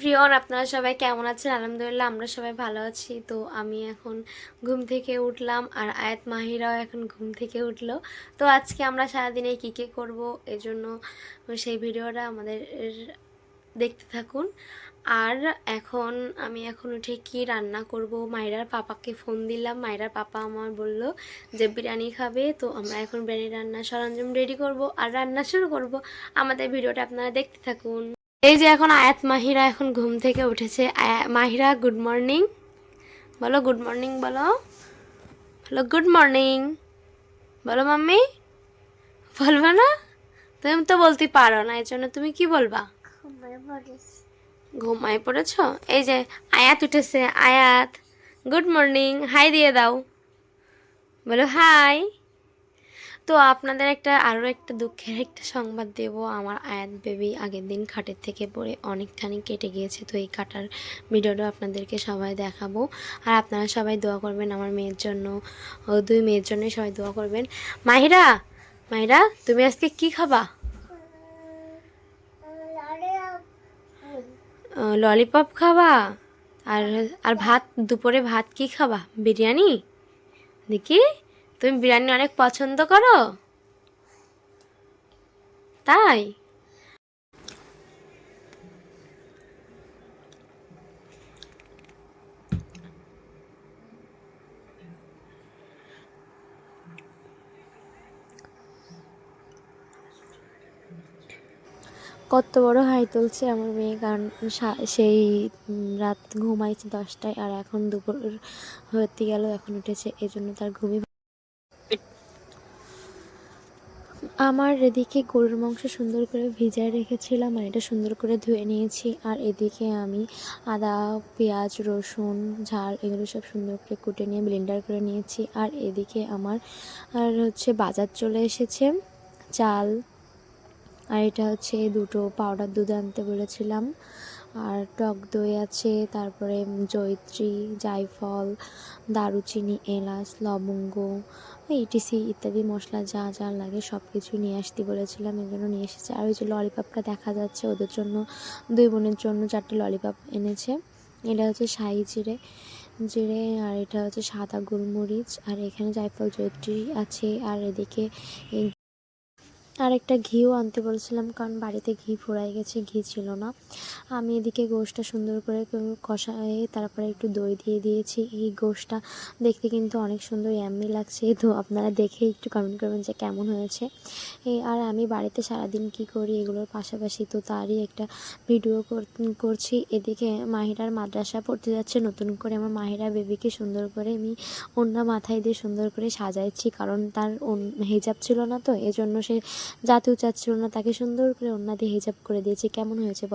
প্রিয়ন, আপনারা সবাই কেমন আছেন? আলহামদুলিল্লাহ আমরা সবাই ভালো আছি। তো আমি এখন ঘুম থেকে উঠলাম আর আয়াত মাহিরাও এখন ঘুম থেকে উঠলো। তো আজকে আমরা সারাদিনে কী কী করবো এজন্য সেই ভিডিওটা আমাদের দেখতে থাকুন। আর আমি এখন উঠে কি রান্না করব, মাহিরার পাপাকে ফোন দিলাম। মাহিরার পাপা আমার বলল যে বিরিয়ানি খাবে, তো আমরা এখন বিরিয়ানি রান্নার সরঞ্জাম রেডি করব আর রান্না শুরু করব। আমাদের ভিডিওটা আপনারা দেখতে থাকুন। এই যে এখন আয়াত মাহিরা এখন ঘুম থেকে উঠেছে। মাহিরা, গুড মর্নিং বলো, গুড মর্নিং বলো, বলো গুড মর্নিং বলো। মাম্মি বলবা না? তুমি তো বলতে পারো না, এই জন্য তুমি কি বলবা? ঘুমায় পড়েছ। এই যে আয়াত উঠেছে। আয়াত, গুড মর্নিং, হাই দিয়ে দাও, বলো হাই। তো আপনাদের আরও একটা দুঃখের একটা সংবাদ দেব। আমার আয়াত বেবি আগের দিন খাটের থেকে পড়ে অনেকখানি কেটে গিয়েছে। তো এই কাটার ভিডিওটা আপনাদেরকে সবাই দেখাবো। আর আপনারা সবাই দোয়া করবেন আমার মেয়ের জন্য, দুই মেয়ের জন্যই সবাই দোয়া করবেন। মাহিরা, মাহিরা তুমি আজকে কি খাবা? ললিপপ খাবা? আর আর ভাত, দুপুরে ভাত কি খাবা? বিরিয়ানি? দেখি, তুমি বিরিয়ানি অনেক পছন্দ করো তাই? কত বড় হাই তুলছে আমার মেয়ে, কারণ সেই রাত ঘুমাইছে 10টায় আর এখন দুপুর হতে গেল, এখন উঠেছে, এজন্য তার ঘুমই। আমার এদিকে গরুর মাংস সুন্দর করে ভিজায় রেখেছিলাম আর এটা সুন্দর করে ধুয়ে নিয়েছি। আর এদিকে আমি আদা, পেঁয়াজ, রসুন, ঝাল এগুলো সব সুন্দর করে কুটে নিয়ে ব্লেন্ডার করে নিয়েছি। আর এদিকে আমার বাজার চলে এসেছে চাল, আর এটা হচ্ছে দুটো পাউডার দুধ আনতে বলেছিলাম, আর টক দই আছে, তারপরে জয়িত্রী, জায়ফল, দারুচিনি, এলাচ, লবঙ্গ, ইটিসি ইত্যাদি মশলা যা যা লাগে সব কিছু নিয়ে আসতে বলেছিলাম, এগুলো নিয়ে এসেছে। আর ওই যে ললিপপটা দেখা যাচ্ছে, ওদের জন্য, দুই বোনের জন্য 4টে ললিপপ এনেছে। এটা হচ্ছে শাহি জিরে আর এটা হচ্ছে সাদা গোলমরিচ, আর এখানে জায়ফল, জয়িত্রী আছে। আর এদিকে আর একটা ঘিও আনতে বলছিলাম, কারণ বাড়িতে ঘি ফুরাই গেছে, ঘি ছিল না। আমি এদিকে গোশটা সুন্দর করে কষায়ে তারপরে একটু দই দিয়ে দিয়েছি। এই গোশটা দেখতে কিন্তু অনেক সুন্দর ইয়াম্মি লাগছে। তো আপনারা দেখে একটু কমেন্ট করবেন যে কেমন হয়েছে। আর আমি বাড়িতে সারাদিন কি করি এগুলোর পাশাপাশি তো তারই একটা ভিডিও করছি। এদিকে মাহিরার মাদ্রাসা পড়তে যাচ্ছে নতুন করে। আমার মাহিরা বেবিকে সুন্দর করে আমি ওড়না মাথায় দিয়ে সুন্দর করে সাজাইছি, কারণ তার হিজাব ছিল না, তো এজন্য সে জাতেও চাচ্ছিল না। তাকে সুন্দর করে ওড়না দিয়ে হিজাব করে দিয়েছি। কেমন হয়েছে?